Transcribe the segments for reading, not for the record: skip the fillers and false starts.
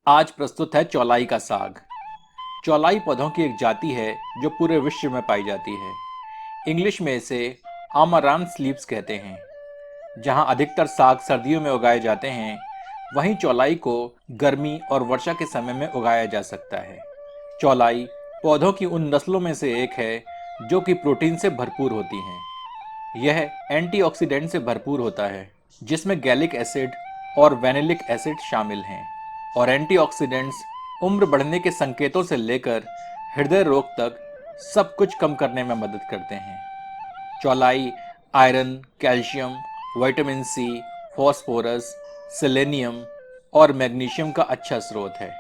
आज प्रस्तुत है चौलाई का साग। चौलाई पौधों की एक जाति है जो पूरे विश्व में पाई जाती है। इंग्लिश में इसे आमारांथ लीव्स कहते हैं। जहां अधिकतर साग सर्दियों में उगाए जाते हैं, वहीं चौलाई को गर्मी और वर्षा के समय में उगाया जा सकता है। चौलाई पौधों की उन नस्लों में से एक है जो कि प्रोटीन से भरपूर होती हैं। यह एंटीऑक्सीडेंट से भरपूर होता है, जिसमें गैलिक एसिड और वेनिलिक एसिड शामिल हैं, और एंटीऑक्सीडेंट्स उम्र बढ़ने के संकेतों से लेकर हृदय रोग तक सब कुछ कम करने में मदद करते हैं। चौलाई iron, calcium, vitamin C, phosphorus, selenium और मैग्नीशियम का अच्छा स्रोत है।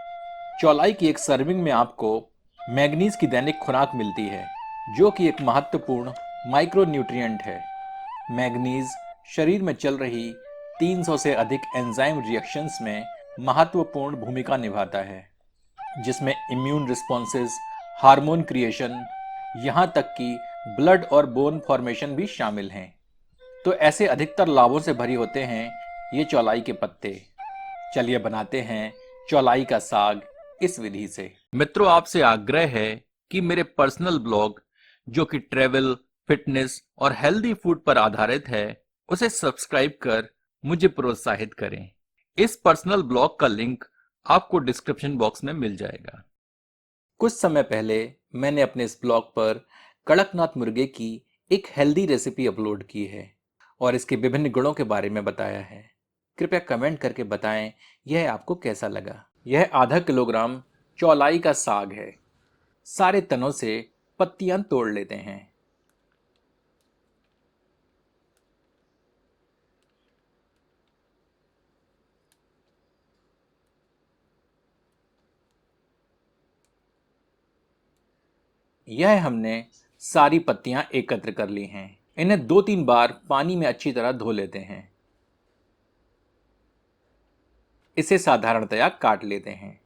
चौलाई की एक सर्विंग में आपको मैग्नीज की दैनिक खुराक मिलती है, जो कि एक महत्वपूर्ण माइक्रोन्यूट्रिएंट है। मैग्नीज शरीर में चल रही 300 से अधिक एंजाइम रिएक्शंस में महत्वपूर्ण भूमिका निभाता है, जिसमें इम्यून रिस्पॉन्सेज, हार्मोन क्रिएशन, यहाँ तक कि ब्लड और बोन फॉर्मेशन भी शामिल हैं। तो ऐसे अधिकतर लाभों से भरी होते हैं ये चौलाई के पत्ते। चलिए बनाते हैं चौलाई का साग इस विधि से। मित्रों, आपसे आग्रह है कि मेरे पर्सनल ब्लॉग, जो कि ट्रेवल, फिटनेस और हेल्दी फूड पर आधारित है, उसे सब्सक्राइब कर मुझे प्रोत्साहित करें। इस पर्सनल ब्लॉग का लिंक आपको डिस्क्रिप्शन बॉक्स में मिल जाएगा। कुछ समय पहले मैंने अपने इस ब्लॉग पर कड़कनाथ मुर्गे की एक हेल्दी रेसिपी अपलोड की है और इसके विभिन्न गुणों के बारे में बताया है। कृपया कमेंट करके बताएं यह आपको कैसा लगा। यह आधा किलोग्राम चौलाई का साग है। सारे तनों से पत्तियां तोड़ लेते हैं। यह हमने सारी पत्तियां एकत्र कर ली हैं। इन्हें 2-3 बार पानी में अच्छी तरह धो लेते हैं। इसे साधारणतया काट लेते हैं।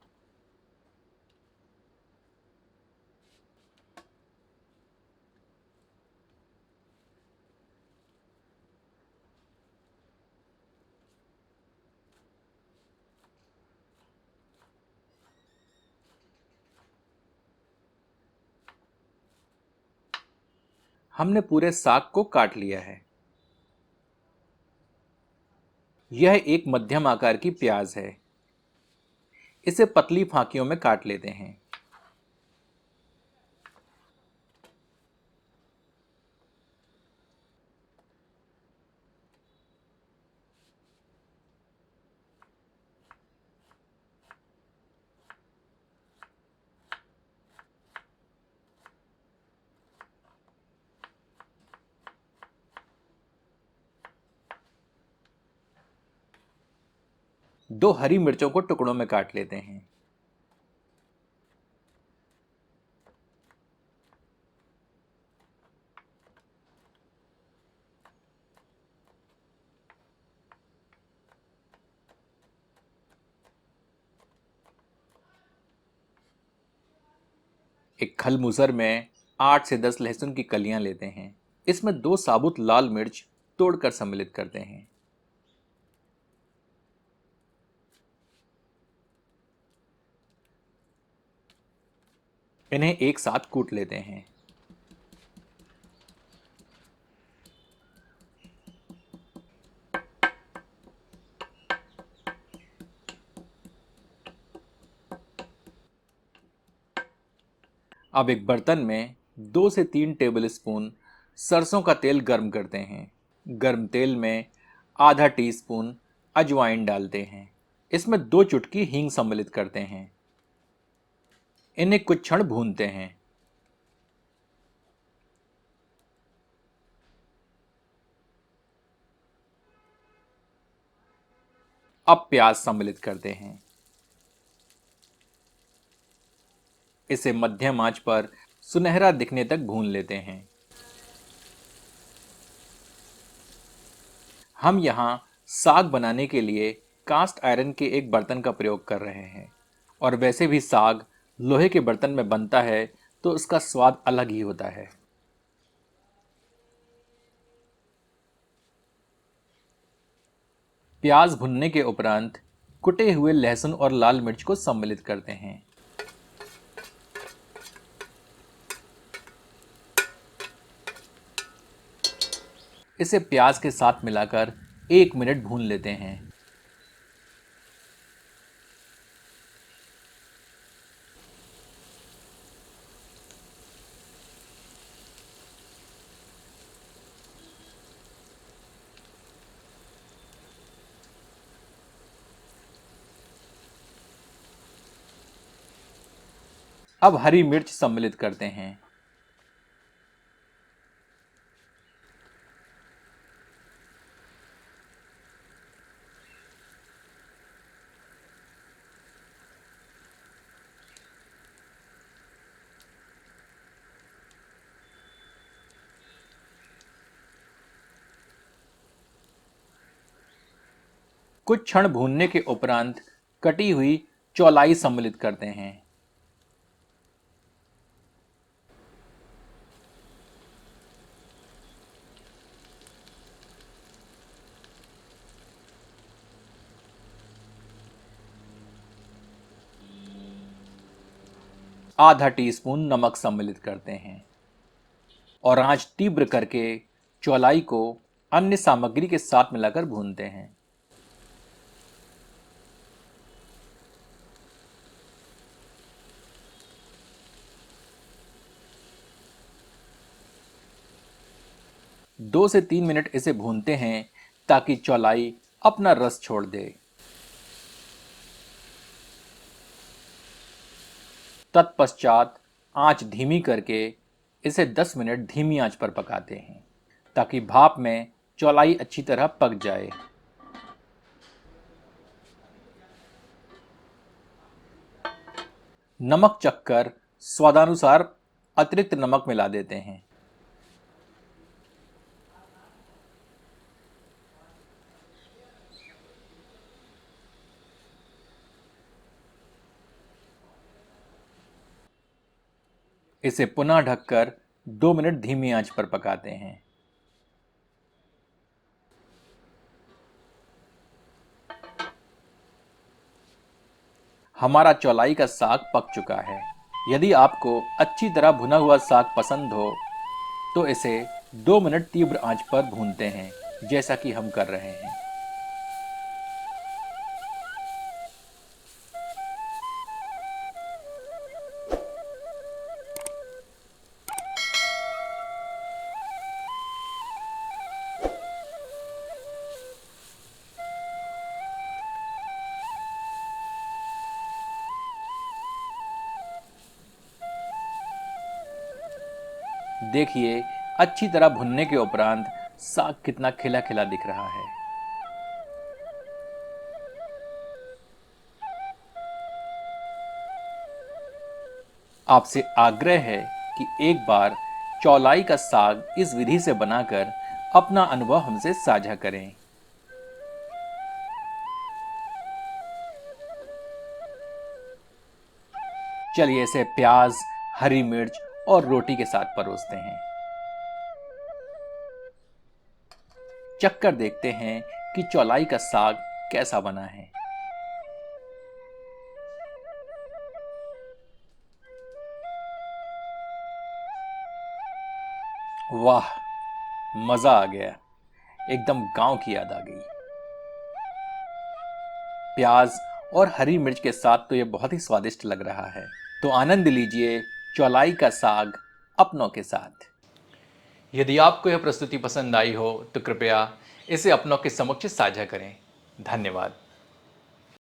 हमने पूरे साग को काट लिया है। यह एक मध्यम आकार की प्याज है। इसे पतली फांकियों में काट लेते हैं। दो हरी मिर्चों को टुकड़ों में काट लेते हैं। एक खल मूसर में 8 से 10 लहसुन की कलियां लेते हैं। इसमें 2 साबुत लाल मिर्च तोड़कर सम्मिलित करते हैं। इन्हें एक साथ कूट लेते हैं। अब एक बर्तन में 2 से 3 टेबल स्पून सरसों का तेल गर्म करते हैं। गर्म तेल में आधा टीस्पून अजवाइन डालते हैं। इसमें 2 चुटकी हींग सम्मिलित करते हैं। इन्हें कुछ क्षण भूनते हैं। अब प्याज सम्मिलित करते हैं। इसे मध्यम आंच पर सुनहरा दिखने तक भून लेते हैं। हम यहाँ साग बनाने के लिए कास्ट आयरन के एक बर्तन का प्रयोग कर रहे हैं, और वैसे भी साग लोहे के बर्तन में बनता है तो उसका स्वाद अलग ही होता है। प्याज भुनने के उपरांत कुटे हुए लहसुन और लाल मिर्च को सम्मिलित करते हैं। इसे प्याज के साथ मिलाकर 1 मिनट भून लेते हैं। अब हरी मिर्च सम्मिलित करते हैं। कुछ क्षण भूनने के उपरांत कटी हुई चौलाई सम्मिलित करते हैं। आधा टीस्पून नमक सम्मिलित करते हैं और आंच तीव्र करके चौलाई को अन्य सामग्री के साथ मिलाकर भूनते हैं। दो से 3 मिनट इसे भूनते हैं ताकि चौलाई अपना रस छोड़ दे। तत्पश्चात आंच धीमी करके इसे 10 मिनट धीमी आंच पर पकाते हैं ताकि भाप में चौलाई अच्छी तरह पक जाए। नमक चखकर स्वादानुसार अतिरिक्त नमक मिला देते हैं। इसे पुनः ढककर 2 मिनट धीमी आंच पर पकाते हैं। हमारा चौलाई का साग पक चुका है। यदि आपको अच्छी तरह भुना हुआ साग पसंद हो तो इसे 2 मिनट तीव्र आंच पर भूनते हैं, जैसा कि हम कर रहे हैं। देखिए, अच्छी तरह भुनने के उपरांत साग कितना खिला खिला दिख रहा है। आपसे आग्रह है कि एक बार चौलाई का साग इस विधि से बनाकर अपना अनुभव हमसे साझा करें। चलिए इसे प्याज, हरी मिर्च और रोटी के साथ परोसते हैं। चखकर देखते हैं कि चौलाई का साग कैसा बना है। वाह, मजा आ गया। एकदम गांव की याद आ गई। प्याज और हरी मिर्च के साथ तो यह बहुत ही स्वादिष्ट लग रहा है। तो आनंद लीजिए चौलाई का साग अपनों के साथ। यदि आपको यह प्रस्तुति पसंद आई हो तो कृपया इसे अपनों के समक्ष साझा करें। धन्यवाद।